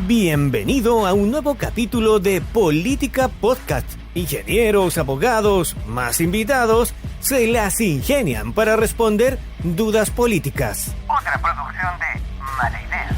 Bienvenido a un nuevo capítulo de Política Podcast. Ingenieros, abogados, más invitados, se las ingenian para responder dudas políticas. Otra producción de Mala Idea.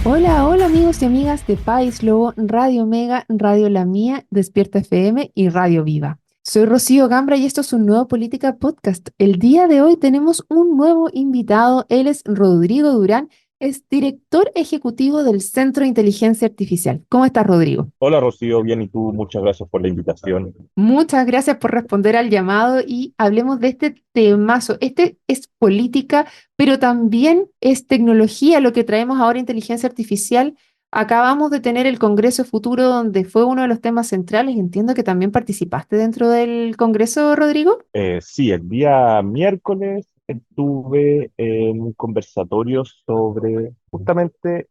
Hola amigos y amigas de País Lobo, Radio Mega, Radio La Mía, Despierta FM y Radio Viva. Soy Rocío Gambra y esto es un nuevo Política Podcast. El día de hoy tenemos un nuevo invitado, él es Rodrigo Durán, es director ejecutivo del Centro de Inteligencia Artificial. ¿Cómo estás, Rodrigo? Hola Rocío, bien, y tú, muchas gracias por la invitación. Muchas gracias por responder al llamado y hablemos de este temazo. Este es política, pero también es tecnología, lo que traemos ahora, inteligencia artificial. Acabamos de tener el Congreso Futuro, donde fue uno de los temas centrales. Entiendo que también participaste dentro del Congreso, Rodrigo. Sí, el día miércoles estuve en un conversatorio sobre justamente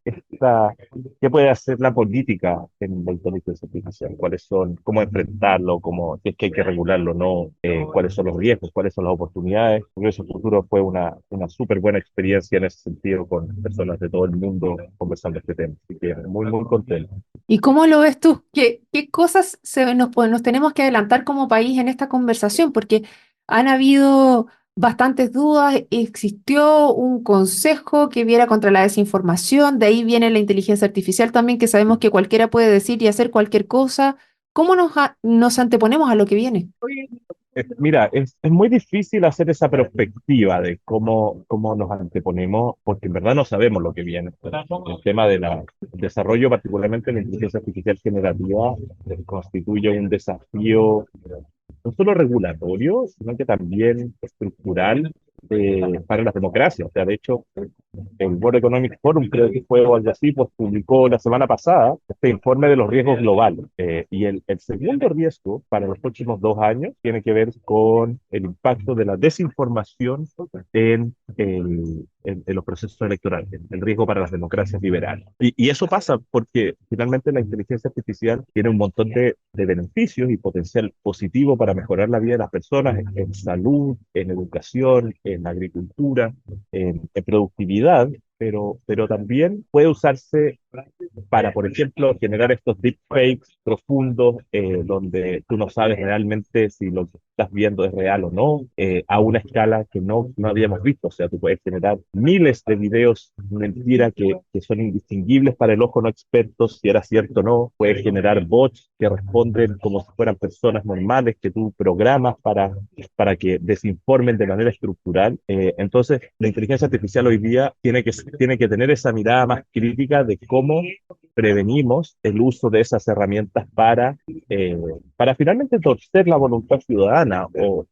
qué puede hacer la política en la inteligencia artificial, cuáles son, cómo enfrentarlo, si es que hay que regularlo o no, cuáles son los riesgos, cuáles son las oportunidades. El Congreso Futuro fue una súper buena experiencia en ese sentido, con personas de todo el mundo conversando este tema, así que muy contento. ¿Y cómo lo ves tú? ¿Qué cosas nos tenemos que adelantar como país en esta conversación? Porque han habido bastantes dudas, existió un consejo que viera contra la desinformación, de ahí viene la inteligencia artificial también, que sabemos que cualquiera puede decir y hacer cualquier cosa. ¿Cómo nos anteponemos a lo que viene? Mira, es muy difícil hacer esa perspectiva de cómo nos anteponemos, porque en verdad no sabemos lo que viene. El tema del desarrollo, particularmente en la inteligencia artificial generativa, constituye un desafío no solo regulatorio, sino que también estructural para las democracias. O sea, de hecho, el World Economic Forum, creo que fue o algo así, pues publicó la semana pasada este informe de los riesgos globales. Y el segundo riesgo para los próximos 2 años tiene que ver con el impacto de la desinformación en los procesos electorales, el riesgo para las democracias liberales. Y eso pasa porque finalmente la inteligencia artificial tiene un montón de beneficios y potencial positivo para mejorar la vida de las personas en salud, en educación, en agricultura, en productividad, pero también puede usarse para, por ejemplo, generar estos deepfakes profundos, donde tú no sabes realmente si lo que estás viendo es real o no, a una escala que no habíamos visto. O sea, tú puedes generar miles de videos mentira que son indistinguibles para el ojo no experto si era cierto o no. Puedes generar bots que responden como si fueran personas normales que tú programas para que desinformen de manera estructural. Entonces, la inteligencia artificial hoy día tiene que tener esa mirada más crítica de cómo prevenimos el uso de esas herramientas para finalmente torcer la voluntad ciudadana o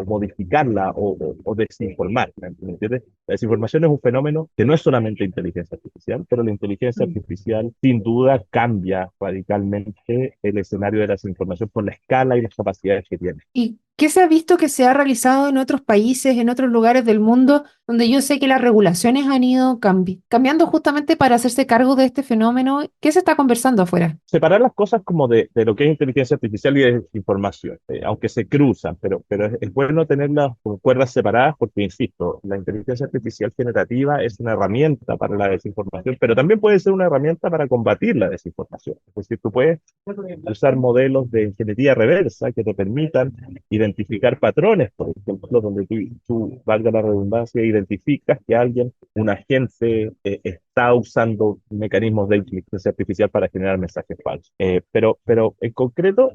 modificarla o desinformar. ¿Me entiendes? La desinformación es un fenómeno que no es solamente inteligencia artificial, pero la inteligencia artificial sin duda cambia radicalmente el escenario de la desinformación por la escala y las capacidades que tiene. ¿Y qué se ha visto que se ha realizado en otros países, en otros lugares del mundo, donde yo sé que las regulaciones han ido cambiando justamente para hacerse cargo de este fenómeno? ¿Qué se está conversando afuera? Separar las cosas como de lo que es inteligencia artificial y desinformación, aunque se cruzan, pero es bueno tenerlas como cuerdas separadas porque, insisto, la inteligencia artificial generativa es una herramienta para la desinformación, pero también puede ser una herramienta para combatir la desinformación. Es decir, tú puedes usar modelos de ingeniería reversa que te permitan identificar patrones, por ejemplo, donde tú, valga la redundancia, identificas que un agente, está usando mecanismos de inteligencia artificial para generar mensajes falsos. Pero en concreto,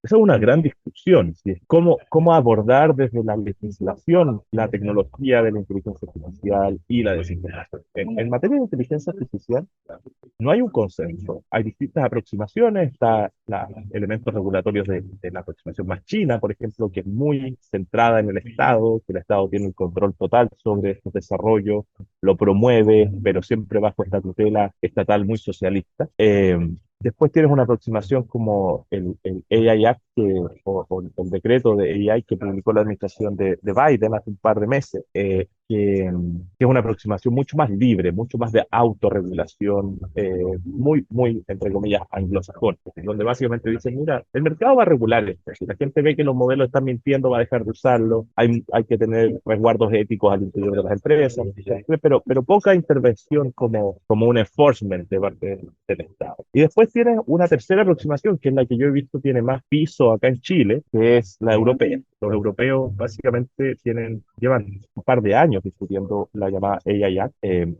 esa es una gran discusión, ¿sí? ¿Cómo abordar desde la legislación la tecnología de la inteligencia artificial y la desinformación? En materia de inteligencia artificial no hay un consenso, hay distintas aproximaciones, está los elementos regulatorios de la aproximación más china, por ejemplo, que es muy centrada en el Estado, que el Estado tiene el control total sobre estos desarrollos, lo promueve, pero siempre bajo esta tutela estatal muy socialista. Después tienes una aproximación como el AI Act, o el decreto de AI que publicó la administración de Biden hace un par de meses, que que es una aproximación mucho más libre, mucho más de autorregulación, muy, entre comillas, anglosajón, donde básicamente dicen, mira, el mercado va a regular esto. Si la gente ve que los modelos están mintiendo, va a dejar de usarlo. Hay que tener resguardos éticos al interior de las empresas, pero poca intervención como un enforcement de parte del Estado. Y después tienes una tercera aproximación, que es la que yo he visto tiene más piso acá en Chile, que es la europea. Los europeos básicamente llevan un par de años discutiendo la llamada AI Act,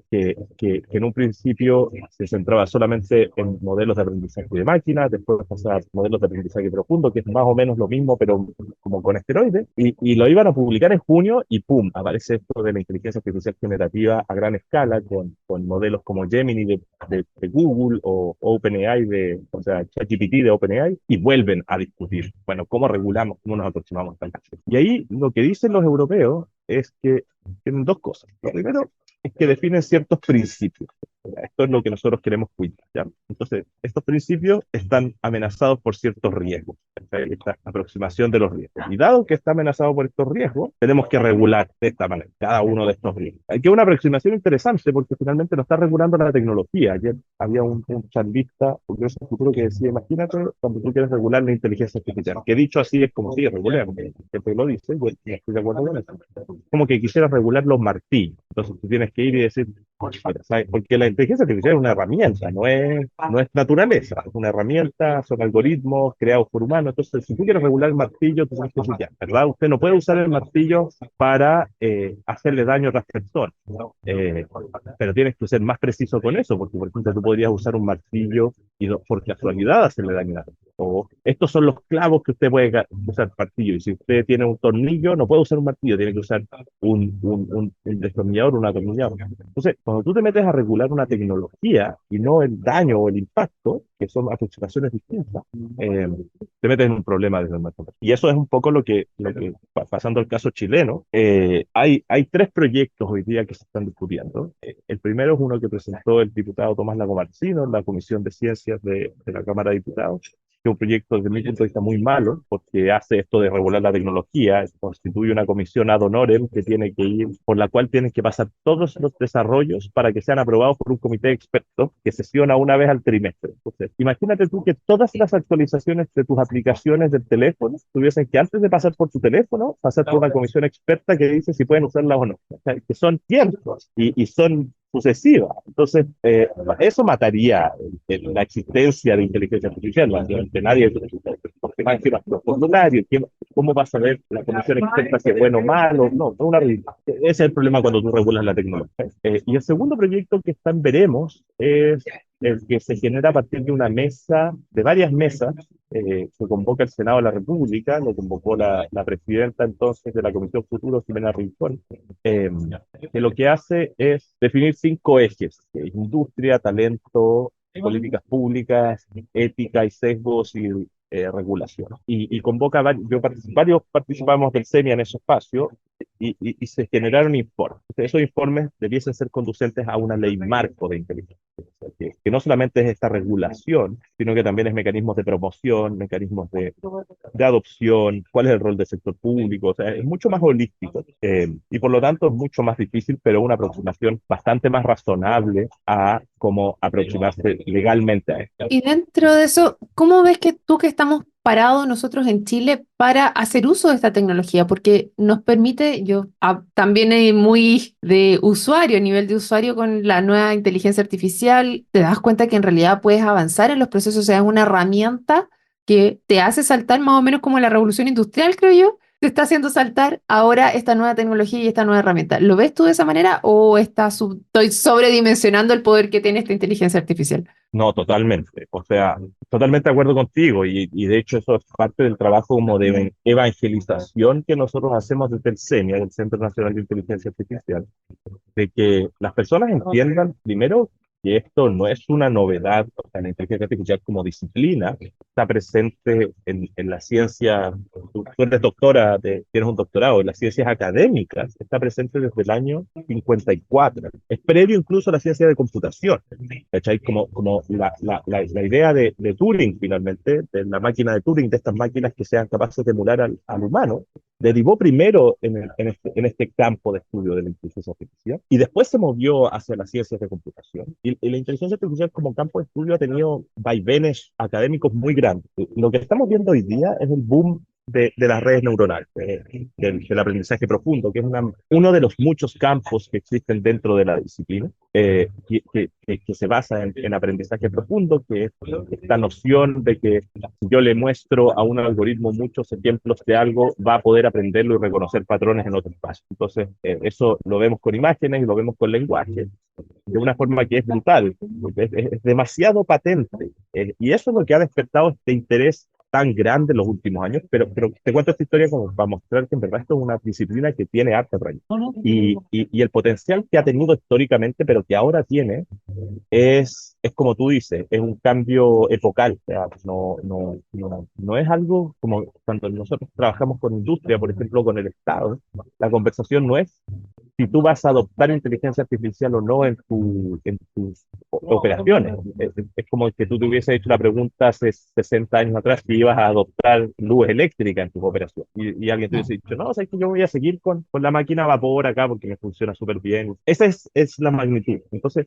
que en un principio se centraba solamente en modelos de aprendizaje de máquinas, después pasaba a modelos de aprendizaje profundo, que es más o menos lo mismo, pero como con esteroides, y lo iban a publicar en junio y ¡pum! Aparece esto de la inteligencia artificial generativa a gran escala con modelos como Gemini de Google o OpenAI, o sea, ChatGPT de OpenAI, y vuelven a discutir, bueno, ¿cómo regulamos, cómo nos aproximamos a tal caso? Y ahí lo que dicen los europeos es que tienen dos cosas. Lo primero es que definen ciertos principios. Esto es lo que nosotros queremos cuidar, ¿ya? Entonces, estos principios están amenazados por ciertos riesgos, esta aproximación de los riesgos. Y dado que está amenazado por estos riesgos, tenemos que regular de esta manera cada uno de estos riesgos. Hay que una aproximación interesante porque finalmente no está regulando la tecnología. Ayer había un charlista curioso del futuro que decía, imagínate cuando tú quieres regular la inteligencia artificial, que dicho así es como si regulemos, siempre lo dice, yo estoy de acuerdo con eso. Como que quisieras regular los martillos. Entonces tú tienes que ir y decir, ¿sabes? Porque la inteligencia artificial es una herramienta, no es naturaleza, es una herramienta, son algoritmos creados por humanos. Entonces, si tú quieres regular el martillo, tú tienes que decir, ya, ¿verdad? Usted no puede usar el martillo para hacerle daño a otras personas, pero tienes que ser más preciso con eso, porque, por ejemplo, tú podrías usar un martillo y por casualidad hacerle daño a otra persona. O estos son los clavos que usted puede usar martillo, y si usted tiene un tornillo, no puede usar un martillo, tiene que usar un destornillador, un atornillador. Entonces, cuando tú te metes a regular una tecnología y no el daño o el impacto, que son aproximaciones distintas, te metes en un problema desde el mercado. Y eso es un poco pasando al caso chileno, hay tres proyectos hoy día que se están discutiendo. El primero es uno que presentó el diputado Tomás Lagomarsino en la Comisión de Ciencias de la Cámara de Diputados, que es un proyecto desde mi punto de vista muy malo, porque hace esto de regular la tecnología, constituye una comisión ad honorem por la cual tienen que pasar todos los desarrollos para que sean aprobados por un comité de expertos que sesiona una vez al trimestre. Entonces, imagínate tú que todas las actualizaciones de tus aplicaciones del teléfono tuviesen que, antes de pasar por tu teléfono, pasar por una comisión experta que dice si pueden usarla o no. O sea, que son tiempos y son sucesiva. Entonces, eso mataría la existencia de inteligencia artificial. Básicamente nadie, porque más que los formularios, ¿cómo vas a ver la comisión experta si es bueno o malo? No, es una ridícula. Ese es el problema cuando tú regulas la tecnología. Y el segundo proyecto que está en veremos es el que se genera a partir de una mesa, de varias mesas, que convoca el Senado de la República, lo convocó la presidenta entonces de la Comisión Futuro, Ximena Rincón, que lo que hace es definir 5 ejes: industria, talento, políticas públicas, ética y sesgos y regulación. Y convoca varios participamos del CENIA en ese espacio y se generaron informes. Esos informes debiesen ser conducentes a una ley marco de inteligencia, que no solamente es esta regulación, sino que también es mecanismos de promoción, mecanismos de adopción, cuál es el rol del sector público. O sea, es mucho más holístico y por lo tanto es mucho más difícil, pero una aproximación bastante más razonable a cómo aproximarse legalmente a esto. Y dentro de eso, ¿cómo ves que estamos parados nosotros en Chile para hacer uso de esta tecnología? Porque nos permite, también muy de usuario, a nivel de usuario con la nueva inteligencia artificial, te das cuenta que en realidad puedes avanzar en los procesos, o sea, es una herramienta que te hace saltar más o menos como la revolución industrial, creo yo, te está haciendo saltar ahora esta nueva tecnología y esta nueva herramienta. ¿Lo ves tú de esa manera o estoy sobredimensionando el poder que tiene esta inteligencia artificial? No, totalmente. O sea, totalmente de acuerdo contigo. Y de hecho eso es parte del trabajo como de evangelización que nosotros hacemos desde el CENIA, el Centro Nacional de Inteligencia Artificial, de que las personas entiendan primero que esto no es una novedad. O sea, la inteligencia artificial como disciplina está presente en la ciencia. Tú eres doctora, tienes un doctorado en las ciencias académicas, está presente desde el año 54. Es previo incluso a la ciencia de computación. ¿Cachai? Como la idea de Turing, finalmente, de la máquina de Turing, de estas máquinas que sean capaces de emular al humano, derivó primero en este campo de estudio de la inteligencia artificial y después se movió hacia las ciencias de computación. Y la inteligencia artificial como campo de estudio ha tenido vaivenes académicos muy grandes. Lo que estamos viendo hoy día es el boom de las redes neuronales, del aprendizaje profundo, que es uno de los muchos campos que existen dentro de la disciplina, que se basa en aprendizaje profundo, que es esta noción de que si yo le muestro a un algoritmo muchos ejemplos de algo, va a poder aprenderlo y reconocer patrones en otro espacio. Entonces, eso lo vemos con imágenes y lo vemos con lenguaje, de una forma que es brutal, es demasiado patente, y eso es lo que ha despertado este interés tan grande en los últimos años, pero te cuento esta historia como para mostrar que en verdad esto es una disciplina que tiene harta raíz. Y el potencial que ha tenido históricamente, pero que ahora tiene, es como tú dices, es un cambio epocal. O sea, no es algo como cuando nosotros trabajamos con industria, por ejemplo, con el Estado, la conversación no es si tú vas a adoptar inteligencia artificial o no en tus operaciones. Es como que tú te hubieses hecho la pregunta hace 60 años atrás si ibas a adoptar luz eléctrica en tus operaciones. Y alguien te hubiese dicho, no, o sea, es que yo voy a seguir con la máquina a vapor acá porque me funciona súper bien. Esa es la magnitud. Entonces,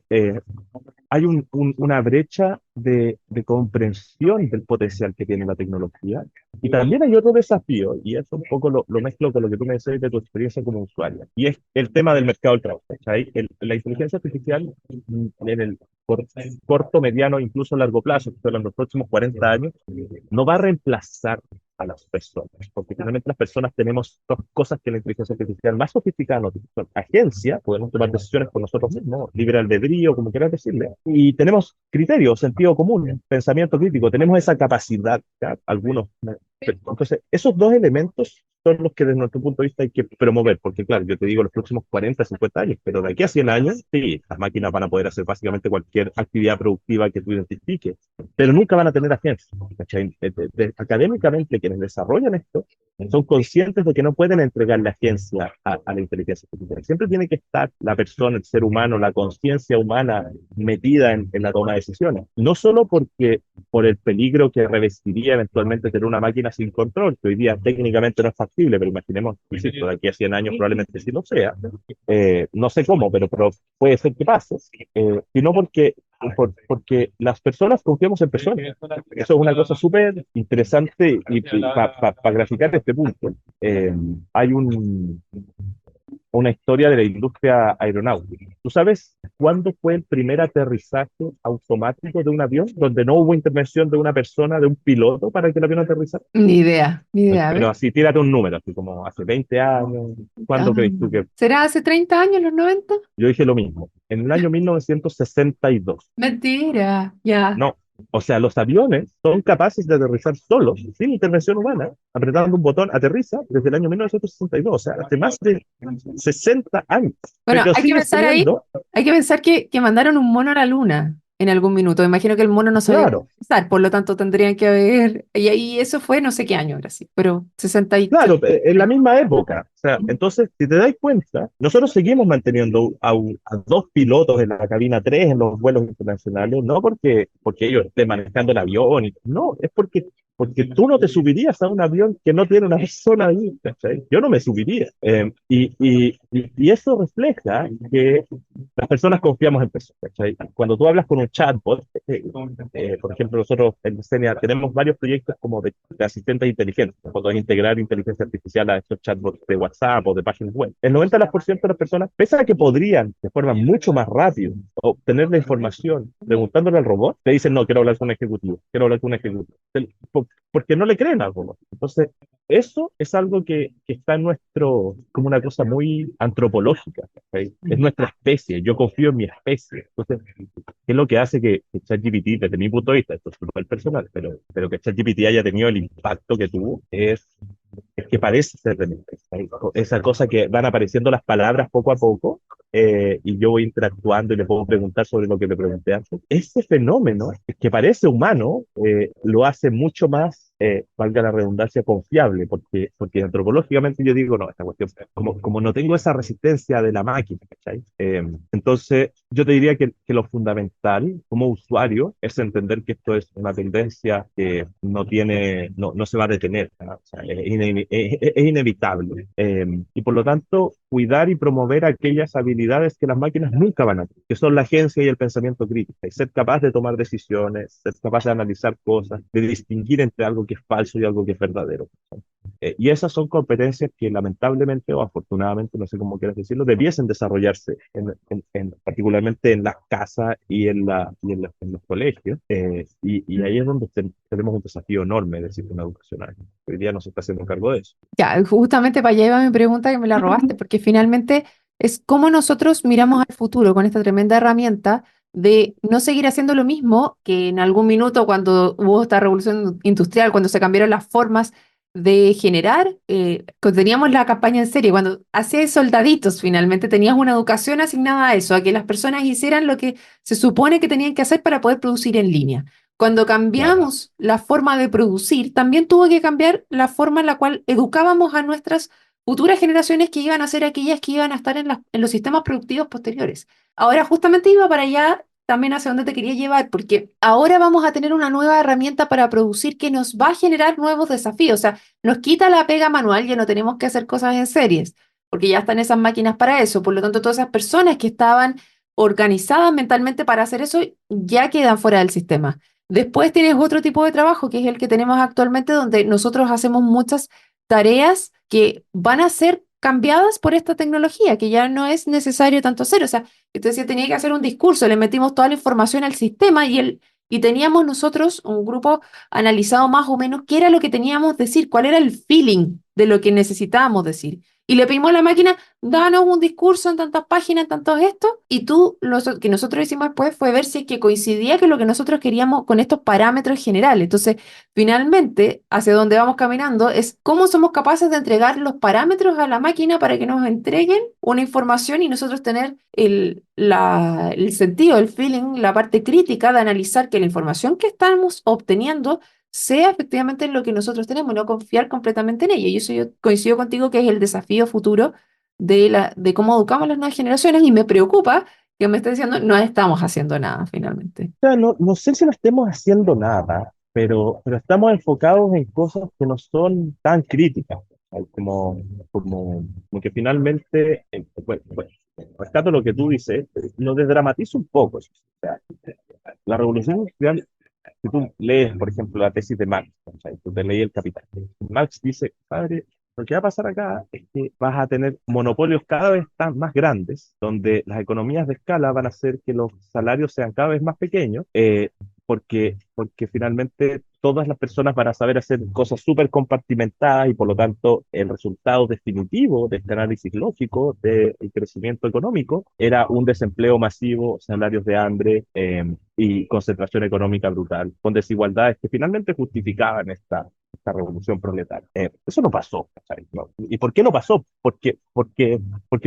hay una brecha de comprensión del potencial que tiene la tecnología. Y también hay otro desafío, y eso un poco lo mezclo con lo que tú me decías de tu experiencia como usuaria, y es el tema del mercado del trabajo. ¿Cachai? La inteligencia artificial en el corto, mediano, incluso largo plazo, que son los próximos 40 años, no va a reemplazar a las personas, porque finalmente las personas tenemos dos cosas que la inteligencia artificial más sofisticada no tiene. Son agencia, podemos tomar decisiones por nosotros mismos, libre albedrío, como quieras decirle, y tenemos criterio, sentido común, pensamiento crítico, tenemos esa capacidad, ¿ya? Algunos. Entonces, esos dos elementos son los que desde nuestro punto de vista hay que promover, porque claro, yo te digo los próximos 40, 50 años, pero de aquí a 100 años, sí, las máquinas van a poder hacer básicamente cualquier actividad productiva que tú identifiques, pero nunca van a tener agencia. Académicamente, quienes desarrollan esto son conscientes de que no pueden entregar la agencia a la inteligencia artificial. Siempre tiene que estar la persona, el ser humano, la conciencia humana metida en la toma de decisiones. No solo por el peligro que revestiría eventualmente tener una máquina sin control, que hoy día técnicamente no es factible, pero imaginemos, insisto, de aquí a 100 años probablemente sí lo sea. No sé cómo, pero puede ser que pase. Sino porque las personas confiamos en personas. Eso es una cosa súper interesante y para graficar este punto. Hay una historia de la industria aeronáutica. ¿Tú sabes cuándo fue el primer aterrizaje automático de un avión donde no hubo intervención de una persona, de un piloto para que el avión aterrizara? Ni idea, ni idea. A Pero ver. así, tírate un número, así como hace 20 años. ¿Cuándo Ah, crees tú que? ¿será hace 30 años, los 90? Yo dije lo mismo, en el año 1962. Mentira, ya. No, o sea, los aviones son capaces de aterrizar solos, sin intervención humana, apretando un botón, aterriza desde el año 1962, o sea, hace más de 60 años. Bueno, Pero hay que sigue pensar ahí, teniendo, hay que pensar que mandaron un mono a la luna en algún minuto. Imagino que el mono no sabía claro, aterrizar, por lo tanto tendrían que haber. Y ahí eso fue no sé qué año ahora sí, pero 60 y. claro, en la misma época. O sea, entonces, si te das cuenta, nosotros seguimos manteniendo a dos pilotos en la cabina 3 en los vuelos internacionales, no porque ellos estén manejando el avión, no, es porque tú no te subirías a un avión que no tiene una persona ahí, ¿cachai? Yo no me subiría. Y eso refleja que las personas confiamos en personas, ¿cachai? Cuando tú hablas con un chatbot, por ejemplo, nosotros en Senia tenemos varios proyectos como de asistentes inteligentes, cuando hay integrar inteligencia artificial a estos chatbots de WhatsApp o de páginas web. El 90% de las personas, pese a que podrían de forma mucho más rápida obtener la información preguntándole al robot, te dicen, no, quiero hablar con un ejecutivo, quiero hablar con un ejecutivo. Porque no le creen al robot. Entonces, eso es algo que está en como una cosa muy antropológica, ¿sí? Es nuestra especie, yo confío en mi especie. Entonces, ¿qué es lo que hace que ChatGPT, desde mi punto de vista, esto es súper personal, pero que ChatGPT haya tenido el impacto que tuvo, es que parece ser de mi especie, ¿sí? Esa cosa que van apareciendo las palabras poco a poco, y yo voy interactuando y le puedo preguntar sobre lo que le pregunté antes. Ese fenómeno, que parece humano, lo hace mucho más valga la redundancia, confiable, porque antropológicamente yo digo, no, esta cuestión, como no tengo esa resistencia de la máquina, ¿cachai? Entonces, yo te diría que lo fundamental como usuario es entender que esto es una tendencia que no se va a detener, ¿no? O sea, es inevitable. Y por lo tanto, cuidar y promover aquellas habilidades que las máquinas nunca van a tener, que son la agencia y el pensamiento crítico, y ser capaz de tomar decisiones, ser capaz de analizar cosas, de distinguir entre algo que es falso y algo que es verdadero. Y esas son competencias que lamentablemente o afortunadamente, no sé cómo quieras decirlo, debiesen desarrollarse particularmente en las casas y en los colegios. Y ahí es donde tenemos un desafío enorme del sistema educacional. Hoy día no se está haciendo cargo de eso. Ya, justamente para allá iba mi pregunta que me la robaste, porque finalmente es cómo nosotros miramos al futuro con esta tremenda herramienta de no seguir haciendo lo mismo que en algún minuto cuando hubo esta revolución industrial, cuando se cambiaron las formas de generar, cuando teníamos la campaña en serie, cuando hacías soldaditos finalmente, tenías una educación asignada a eso, a que las personas hicieran lo que se supone que tenían que hacer para poder producir en línea. Cuando Claro. cambiamos la forma de producir, también tuvo que cambiar la forma en la cual educábamos a nuestras futuras generaciones que iban a ser aquellas que iban a estar en los sistemas productivos posteriores. Ahora justamente iba para allá también hacia donde te quería llevar, porque ahora vamos a tener una nueva herramienta para producir que nos va a generar nuevos desafíos. O sea, nos quita la pega manual, ya no tenemos que hacer cosas en series, porque ya están esas máquinas para eso. Por lo tanto, todas esas personas que estaban organizadas mentalmente para hacer eso ya quedan fuera del sistema. Después tienes otro tipo de trabajo, que es el que tenemos actualmente, donde nosotros hacemos muchas tareas que van a ser cambiadas por esta tecnología, que ya no es necesario tanto hacer. O sea, entonces tenía que hacer un discurso, le metimos toda la información al sistema y teníamos nosotros un grupo analizado más o menos qué era lo que teníamos que decir, cuál era el feeling de lo que necesitábamos decir. Y le pedimos a la máquina, danos un discurso en tantas páginas, en tantos esto, y lo que nosotros hicimos después fue ver si es que coincidía con lo que nosotros queríamos con estos parámetros generales. Entonces, finalmente, hacia donde vamos caminando es cómo somos capaces de entregar los parámetros a la máquina para que nos entreguen una información y nosotros tener el sentido, el feeling, la parte crítica de analizar que la información que estamos obteniendo sea efectivamente lo que nosotros tenemos, no confiar completamente en ella. Y eso yo coincido contigo que es el desafío futuro de cómo educamos a las nuevas generaciones y me preocupa que me estés diciendo no estamos haciendo nada finalmente. O sea, no sé si no estemos haciendo nada, pero estamos enfocados en cosas que no son tan críticas, ¿sabes? Como que finalmente, bueno, rescato lo que tú dices, lo desdramatizo un poco. O sea, la revolución industrial, si tú lees, por ejemplo, la tesis de Marx, ¿sabes? Tú te leí El Capital. Marx dice, padre, lo que va a pasar acá es que vas a tener monopolios cada vez más grandes, donde las economías de escala van a hacer que los salarios sean cada vez más pequeños, porque finalmente todas las personas van a saber hacer cosas súper compartimentadas y por lo tanto el resultado definitivo de este análisis lógico del crecimiento económico era un desempleo masivo, salarios de hambre y concentración económica brutal, con desigualdades que finalmente justificaban esta revolución proletaria. Eso no pasó, ¿sabes? No. ¿Y por qué no pasó? Porque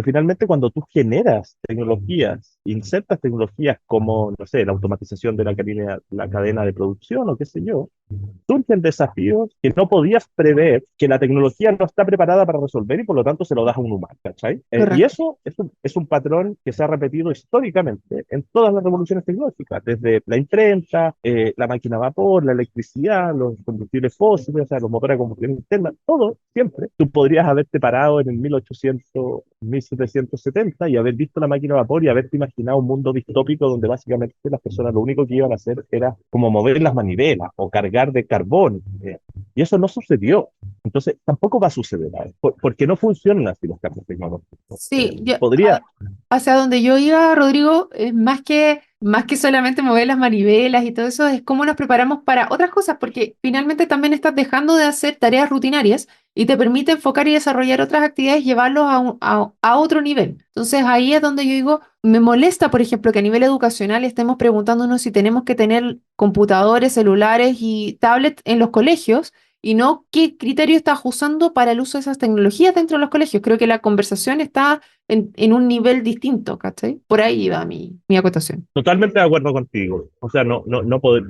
finalmente cuando tú generas tecnologías, insertas tecnologías como, no sé, la automatización de la cadena de producción o qué sé yo, surgen desafíos que no podías prever, que la tecnología no está preparada para resolver y por lo tanto se lo das a un humano, ¿cachai? Y Correcto. eso es un patrón que se ha repetido históricamente en todas las revoluciones tecnológicas, desde la imprenta, la máquina a vapor, la electricidad, los combustibles fósiles, o sea, los motores a combustión interna, todo, siempre. Tú podrías haberte parado en el 1800, 1770 y haber visto la máquina a vapor y haberte imaginado un mundo distópico donde básicamente las personas lo único que iban a hacer era como mover las manivelas o cargar de carbón. Y eso no sucedió. Entonces, tampoco va a suceder, ¿eh? Porque no funcionan así los cambios tecnológicos. Sí, Podría, hacia donde yo iba, Rodrigo, es más que solamente mover las manivelas y todo eso, es cómo nos preparamos para otras cosas, porque finalmente también estás dejando de hacer tareas rutinarias y te permite enfocar y desarrollar otras actividades, llevarlos a otro nivel. Entonces ahí es donde yo digo, me molesta, por ejemplo, que a nivel educacional estemos preguntándonos si tenemos que tener computadores, celulares y tablets en los colegios y no qué criterio estás usando para el uso de esas tecnologías dentro de los colegios. Creo que la conversación está en un nivel distinto, ¿cachai? Por ahí va mi acotación. Totalmente de acuerdo contigo. O sea, no poder.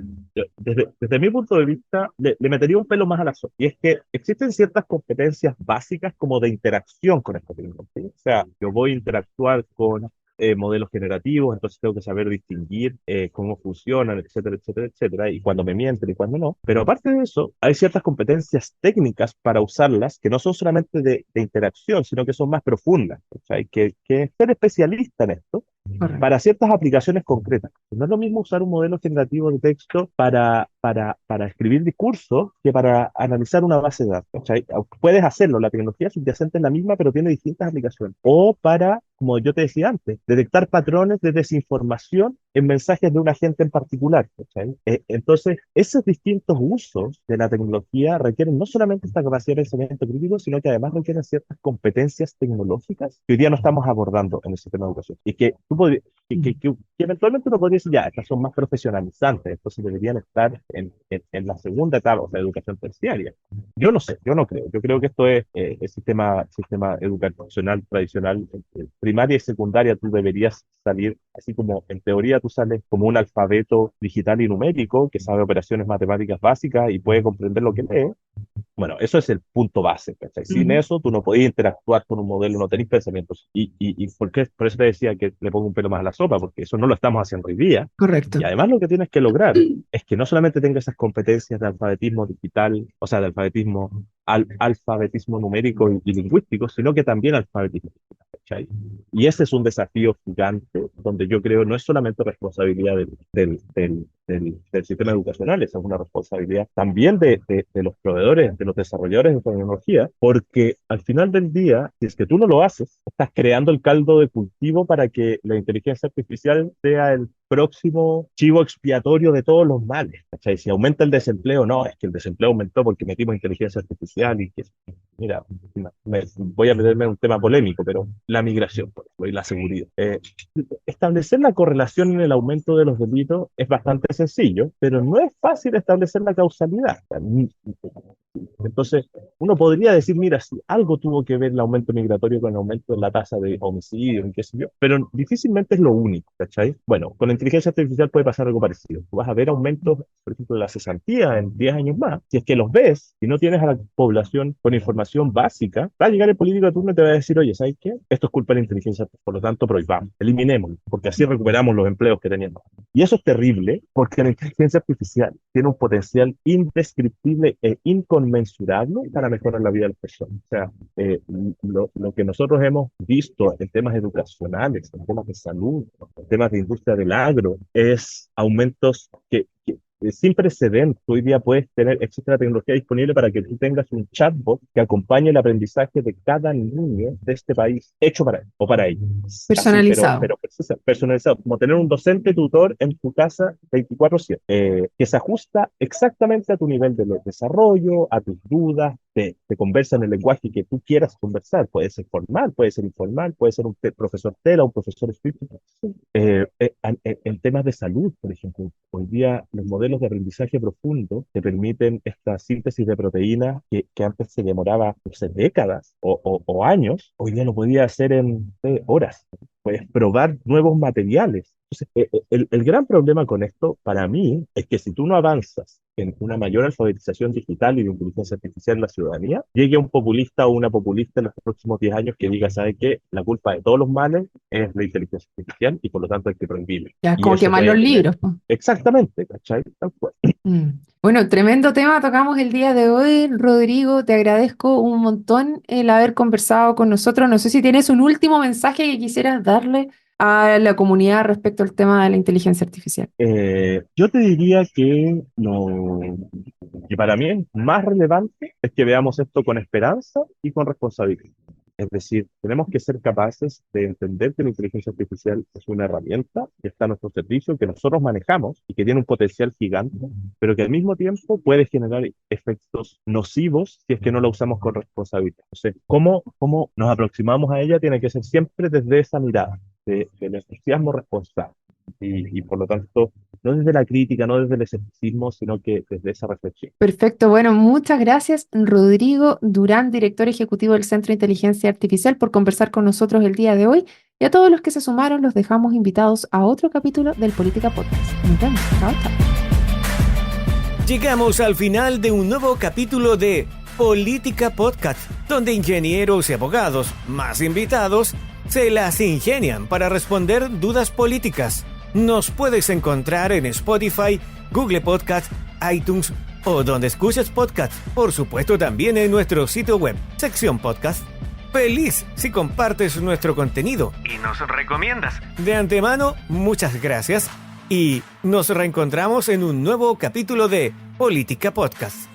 Desde mi punto de vista, le metería un pelo más a la sopa. Y es que existen ciertas competencias básicas como de interacción con esta tecnología. O sea, yo voy a interactuar con modelos generativos, entonces tengo que saber distinguir cómo funcionan, etcétera, etcétera, etcétera, y cuando me mienten y cuando no. Pero aparte de eso, hay ciertas competencias técnicas para usarlas que no son solamente de interacción, sino que son más profundas. O sea, hay que ser especialista en esto Correcto. para ciertas aplicaciones concretas. No es lo mismo usar un modelo generativo de texto para escribir discursos que para analizar una base de datos. O sea, puedes hacerlo, la tecnología subyacente es la misma, pero tiene distintas aplicaciones. O para, como yo te decía antes, detectar patrones de desinformación en mensajes de un agente en particular. ¿Cachai? Entonces, esos distintos usos de la tecnología requieren no solamente esta capacidad de pensamiento crítico, sino que además requieren ciertas competencias tecnológicas que hoy día no estamos abordando en el sistema de educación. Y que tú podrías, que eventualmente uno podría decir, ya, estas son más profesionalizantes, entonces deberían estar en la segunda etapa, o sea, educación terciaria. Yo no sé, yo no creo. Yo creo que esto es el sistema educacional tradicional, primaria y secundaria, tú deberías salir, así como en teoría tú sales como un alfabeto digital y numérico que sabe operaciones matemáticas básicas y puede comprender lo que lee. Bueno, eso es el punto base, ¿cachai? Sin Ujú. eso, tú no podías interactuar con un modelo, no tenés pensamientos. ¿Y por eso te decía que le pongo un pelo más a la sopa? Porque eso no lo estamos haciendo hoy día. Y Correcto. además lo que tienes que lograr es que no solamente tenga esas competencias de alfabetismo digital, o sea, de alfabetismo numérico y lingüístico, sino que también alfabetismo digital, ¿cachai? Y ese es un desafío gigante donde yo creo no es solamente responsabilidad del sistema educacional, esa es una responsabilidad también de los proveedores, de los desarrolladores de tecnología, porque al final del día, si es que tú no lo haces, estás creando el caldo de cultivo para que la inteligencia artificial sea el próximo chivo expiatorio de todos los males. ¿Cachai? Si aumenta el desempleo, no, es que el desempleo aumentó porque metimos inteligencia artificial y que, mira, voy a meterme en un tema polémico, pero la migración, por ejemplo, y la seguridad. Establecer la correlación en el aumento de los delitos es bastante sencillo, pero no es fácil establecer la causalidad. Entonces, uno podría decir, mira, si algo tuvo que ver el aumento migratorio con el aumento de la tasa de homicidio y qué sé yo, pero difícilmente es lo único, ¿cachai? Bueno, con la inteligencia artificial puede pasar algo parecido. Tú vas a ver aumentos, por ejemplo, de la cesantía en 10 años más. Si es que los ves y no tienes a la población con información básica, va a llegar el político de turno y te va a decir, oye, ¿sabes qué? Esto es culpa de la inteligencia, por lo tanto, prohibamos, eliminémoslo, porque así recuperamos los empleos que teníamos. Y eso es terrible porque la inteligencia artificial tiene un potencial indescriptible e inconmensurable para mejorar la vida de las personas. O sea, lo que nosotros hemos visto en temas educacionales, en temas de salud, en temas de industria del agro, es aumentos sin precedentes. Hoy día existe la tecnología disponible para que tú tengas un chatbot que acompañe el aprendizaje de cada niño de este país, hecho para él o para ella. Así, Personalizado. pero personalizado, como tener un docente tutor en tu casa 24/7, que se ajusta exactamente a tu nivel de desarrollo, a tus dudas, te conversa en el lenguaje que tú quieras conversar. Puede ser formal, puede ser informal, puede ser un profesor tela, un profesor escrito. En temas de salud, por ejemplo, hoy día los modelos de aprendizaje profundo te permiten esta síntesis de proteínas que antes se demoraba, no sé, décadas o años, hoy día lo podía hacer en horas. Puedes probar nuevos materiales. Entonces, el gran problema con esto, para mí, es que si tú no avanzas en una mayor alfabetización digital y de inteligencia artificial en la ciudadanía, llegue un populista o una populista en los próximos 10 años que diga, ¿sabe qué? La culpa de todos los males es la inteligencia artificial y por lo tanto hay que prohibirlo. Ya es Y como eso quemar los puede tener libros, po. exactamente, ¿cachai? Tal cual. Bueno, tremendo tema tocamos el día de hoy, Rodrigo. Te agradezco un montón el haber conversado con nosotros. No sé si tienes un último mensaje que quisieras darle a la comunidad respecto al tema de la inteligencia artificial. Yo te diría que para mí es más relevante es que veamos esto con esperanza y con responsabilidad. Es decir, tenemos que ser capaces de entender que la inteligencia artificial es una herramienta que está a nuestro servicio, que nosotros manejamos y que tiene un potencial gigante, pero que al mismo tiempo puede generar efectos nocivos si es que no la usamos con responsabilidad. Entonces, ¿cómo nos aproximamos a ella? Tiene que ser siempre desde esa mirada del entusiasmo responsable. y por lo tanto, no desde la crítica, no desde el escepticismo, sino que desde esa reflexión. Perfecto, bueno, muchas gracias, Rodrigo Durán, director ejecutivo del Centro de Inteligencia Artificial, por conversar con nosotros el día de hoy. Y a todos los que se sumaron, los dejamos invitados a otro capítulo del Política Podcast. Nos vemos. Chao, chao. Llegamos al final de un nuevo capítulo de Política Podcast, donde ingenieros y abogados, más invitados, se las ingenian para responder dudas políticas. Nos puedes encontrar en Spotify, Google Podcast, iTunes o donde escuches podcast. Por supuesto también en nuestro sitio web, sección podcast. Feliz si compartes nuestro contenido y nos recomiendas. De antemano, muchas gracias y nos reencontramos en un nuevo capítulo de Política Podcast.